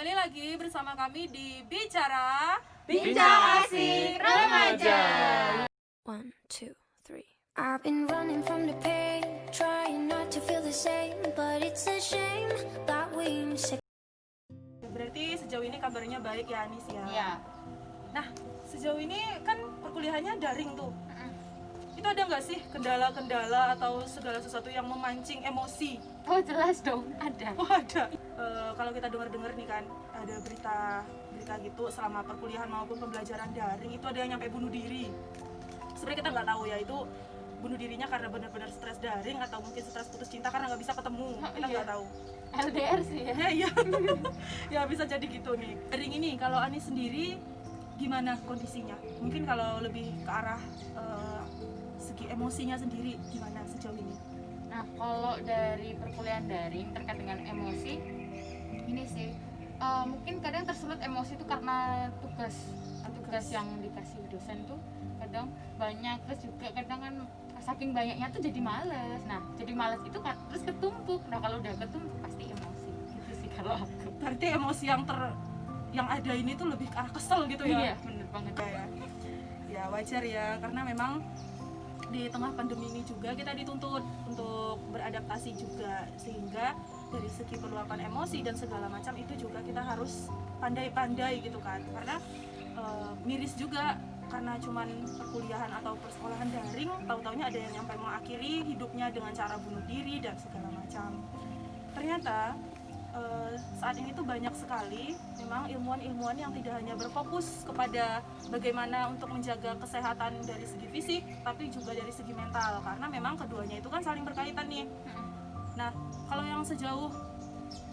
Kembali lagi bersama kami di Bincang Asik Remaja. 1, 2, 3. I've been running from the pain, trying not to feel the same, but it's a shame that we miss. Berarti sejauh ini kabarnya baik ya Anis ya? Iya. Nah, sejauh ini kan perkuliahannya daring tuh. Itu ada nggak sih kendala-kendala atau segala sesuatu yang memancing emosi? Oh jelas dong, ada. Oh ada. Kalau kita dengar-dengar nih kan, ada berita gitu selama perkuliahan maupun pembelajaran daring itu ada yang nyampe bunuh diri. Sebenarnya kita nggak tahu ya itu bunuh dirinya karena benar-benar stres daring atau mungkin stres putus cinta karena nggak bisa ketemu. Kita nggak tahu. LDR sih ya. Iya. Ya bisa jadi gitu nih. Daring ini kalau Ani sendiri gimana kondisinya? Mungkin kalau lebih ke arah segi emosinya sendiri gimana sejauh ini? Nah kalau dari perkuliahan daring terkait dengan emosi, ini sih mungkin kadang tersulut emosi itu karena tugas yang dikasih dosen tuh kadang banyak, terus juga kadang kan saking banyaknya tuh jadi males. Nah jadi males itu kan terus ketumpuk. Nah kalau udah ketumpuk pasti emosi gitu sih kalau aku. Berarti emosi yang ada ini tuh lebih ke arah kesel gitu ya? Iya bener banget ya wajar ya karena memang di tengah pandemi ini juga kita dituntut untuk beradaptasi juga, sehingga dari segi peluapan emosi dan segala macam itu juga kita harus pandai-pandai gitu kan, karena miris juga karena cuman perkuliahan atau persekolahan daring tahu-taunya ada yang sampai mengakhiri hidupnya dengan cara bunuh diri dan segala macam. Ternyata saat ini tuh banyak sekali memang ilmuwan-ilmuwan yang tidak hanya berfokus kepada bagaimana untuk menjaga kesehatan dari segi fisik tapi juga dari segi mental, karena memang keduanya itu kan saling berkaitan nih. Nah kalau yang sejauh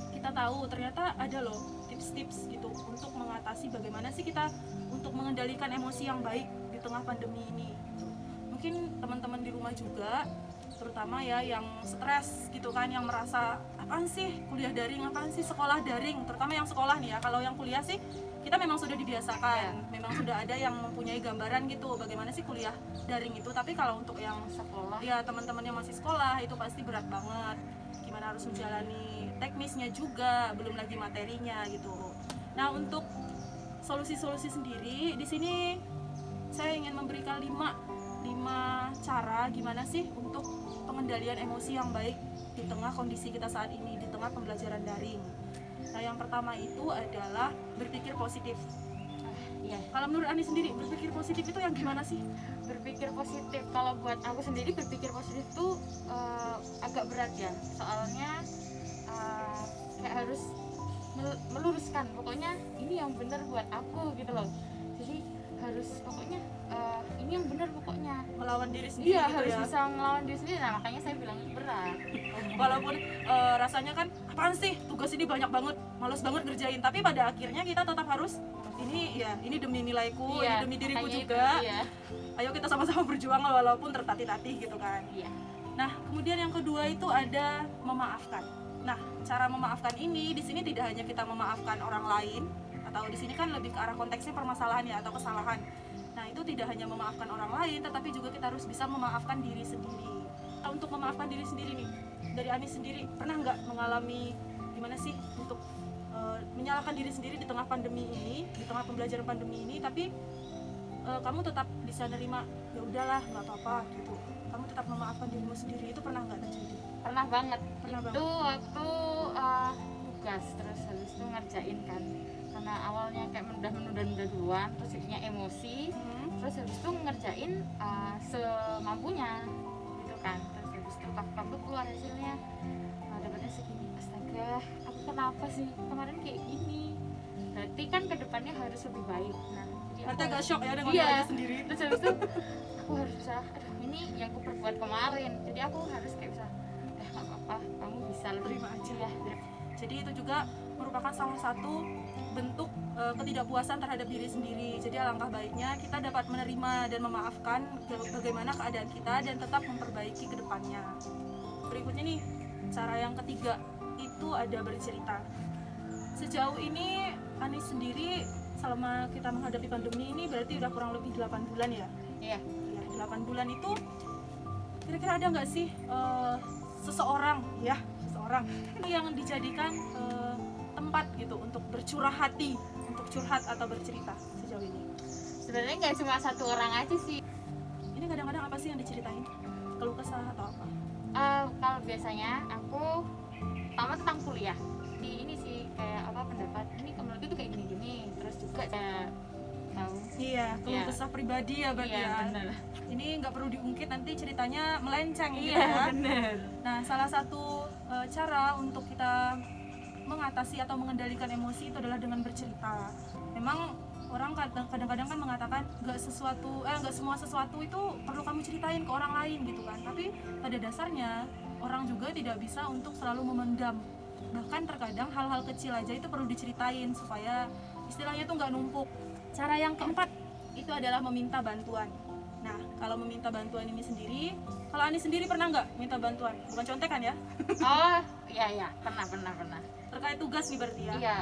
kita tahu ternyata ada loh tips-tips gitu untuk mengatasi bagaimana sih kita untuk mengendalikan emosi yang baik di tengah pandemi ini. Mungkin teman-teman di rumah juga terutama ya yang stres gitu kan, yang merasa apaan sih kuliah daring, apaan sih sekolah daring, terutama yang sekolah nih ya. Kalau yang kuliah sih kita memang sudah dibiasakan, memang sudah ada yang mempunyai gambaran gitu bagaimana sih kuliah daring itu. Tapi kalau untuk yang sekolah ya teman-teman yang masih sekolah itu pasti berat banget, gimana harus menjalani teknisnya juga, belum lagi materinya gitu. Nah untuk solusi-solusi sendiri di sini saya ingin memberikan 5 cara gimana sih untuk pengendalian emosi yang baik di tengah kondisi kita saat ini, di tengah pembelajaran daring. Nah yang pertama itu adalah berpikir positif. iya. Kalau menurut Ani sendiri berpikir positif itu yang gimana sih? Berpikir positif, kalau buat aku sendiri berpikir positif tuh agak berat ya, soalnya kayak harus meluruskan pokoknya ini yang benar buat aku gitu loh. Jadi harus pokoknya ini yang benar pokoknya, Melawan diri sendiri iya gitu harus ya. bisa melawan diri sendiri. Nah makanya saya bilang berat. Walaupun rasanya kan apaan sih tugas ini banyak banget, malas banget ngerjain, tapi pada akhirnya kita tetap harus ini demi nilaiku, Iya, ini demi diriku makanya juga. itu, iya. Ayo kita sama-sama berjuang walaupun tertatih-tatih gitu kan. Iya. Nah, kemudian yang kedua itu ada memaafkan. Nah, cara memaafkan ini di sini tidak hanya kita memaafkan orang lain, atau di sini kan lebih ke arah konteksnya permasalahan ya atau kesalahan. Nah, itu tidak hanya memaafkan orang lain, tetapi juga kita harus bisa memaafkan diri sendiri. Nah, untuk memaafkan diri sendiri nih, dari Ani sendiri pernah nggak mengalami gimana sih untuk menyalahkan diri sendiri di tengah pandemi ini, di tengah pembelajaran pandemi ini, tapi kamu tetap bisa nerima, ya udahlah nggak apa-apa gitu. Kamu tetap memaafkan dirimu sendiri, itu pernah nggak terjadi? Pernah banget. Pernah Itu banget. waktu tugas terus habis itu ngerjain kan, karena awalnya kayak menunda duluan, terus jadinya emosi, terus habis itu ngerjain semampunya gitu kan. Terus habis itu kabut keluar hasilnya, dapatnya segini. Astaga, aku kenapa sih kemarin kayak gini? Berarti kan kedepannya harus lebih baik. Nah jadi Nanti aku agak shock ya dengan iya. diri sendiri. Terus habis itu aku harus bisa, aduh ini yang aku perbuat kemarin, jadi aku harus kayak bisa nggak apa-apa, kamu bisa lebih Terima aja. ya. Jadi itu juga merupakan salah satu bentuk ketidakpuasan terhadap diri sendiri. Jadi alangkah baiknya kita dapat menerima dan memaafkan bagaimana keadaan kita dan tetap memperbaiki ke depannya. Berikutnya nih, cara yang ketiga itu ada bercerita. Sejauh ini Ani sendiri selama kita menghadapi pandemi ini berarti udah kurang lebih 8 bulan ya? Iya. Ya, 8 bulan itu kira-kira ada nggak sih seseorang yang dijadikan tempat gitu untuk bercurah hati, untuk curhat atau bercerita sejauh ini? Sebenarnya nggak cuma satu orang aja sih. Ini kadang-kadang apa sih yang diceritain? Keluh kesah atau apa? Kalau biasanya aku pertama tentang kuliah. Ini sih kayak apa pendapat ini menurutku tuh kayak gini-gini. Terus juga kayak tahu. Iya, keluh Iya. kesah pribadi ya berarti Iya ya. benar. Ini nggak perlu diungkit, nanti ceritanya melenceng gitu Iya ya. benar. Nah, salah satu cara untuk kita mengatasi atau mengendalikan emosi itu adalah dengan bercerita. Memang orang kadang-kadang kan mengatakan nggak semua sesuatu itu perlu kamu ceritain ke orang lain gitu kan. Tapi pada dasarnya orang juga tidak bisa untuk selalu memendam. Bahkan terkadang hal-hal kecil aja itu perlu diceritain supaya istilahnya tuh nggak numpuk. Cara yang keempat itu adalah meminta bantuan. Nah, kalau meminta bantuan ini sendiri, kalau Ani sendiri pernah nggak minta bantuan? Bukan contekan ya, Oh iya pernah. terkait tugas nih berarti ya. Iya.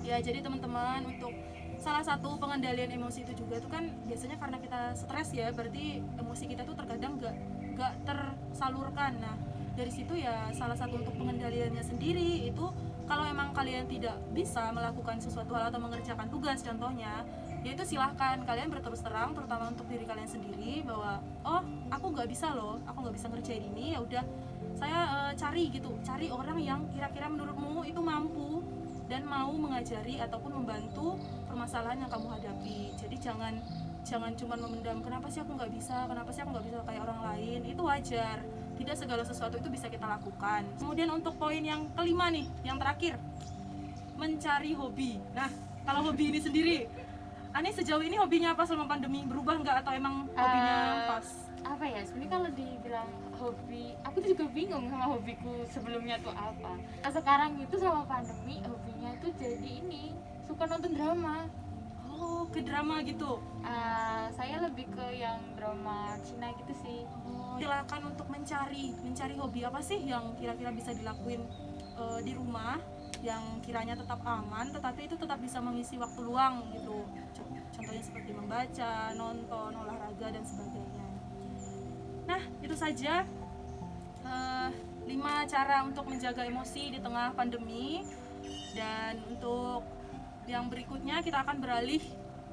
Ya, jadi teman-teman, untuk salah satu pengendalian emosi itu juga tuh kan biasanya karena kita stres ya, berarti emosi kita tuh terkadang nggak tersalurkan. Nah, dari situ ya salah satu untuk pengendaliannya sendiri itu, kalau emang kalian tidak bisa melakukan sesuatu hal atau mengerjakan tugas contohnya, yaitu silahkan kalian berterus terang, terutama untuk diri kalian sendiri, bahwa oh aku nggak bisa loh, aku nggak bisa ngerjain ini, ya udah saya cari orang yang kira-kira menurutmu itu mampu dan mau mengajari ataupun membantu permasalahan yang kamu hadapi. Jadi jangan cuma memendam, kenapa sih aku nggak bisa kayak orang lain. Itu wajar, tidak segala sesuatu itu bisa kita lakukan. Kemudian untuk poin yang kelima nih, yang terakhir, mencari hobi. Nah, kalau hobi ini sendiri, Ani sejauh ini hobinya apa selama pandemi? Berubah nggak atau emang hobinya pas? Apa ya, sebenarnya kalau dibilang hobi, aku tuh juga bingung sama hobiku sebelumnya tuh apa. Nah, sekarang itu selama pandemi hobinya tuh jadi ini, suka nonton drama. Oh, ke drama gitu. Saya lebih ke yang drama Cina gitu sih. Silakan untuk mencari hobi apa sih yang kira-kira bisa dilakuin di rumah, yang kiranya tetap aman tetapi itu tetap bisa mengisi waktu luang gitu. Contohnya seperti membaca, nonton, olahraga dan sebagainya. Nah, itu saja 5 cara untuk menjaga emosi di tengah pandemi. Dan untuk yang berikutnya kita akan beralih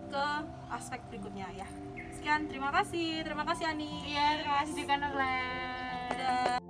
ke aspek berikutnya ya. Sekian, terima kasih Ani. Iya, terima kasih juga Nurlen. Dadah.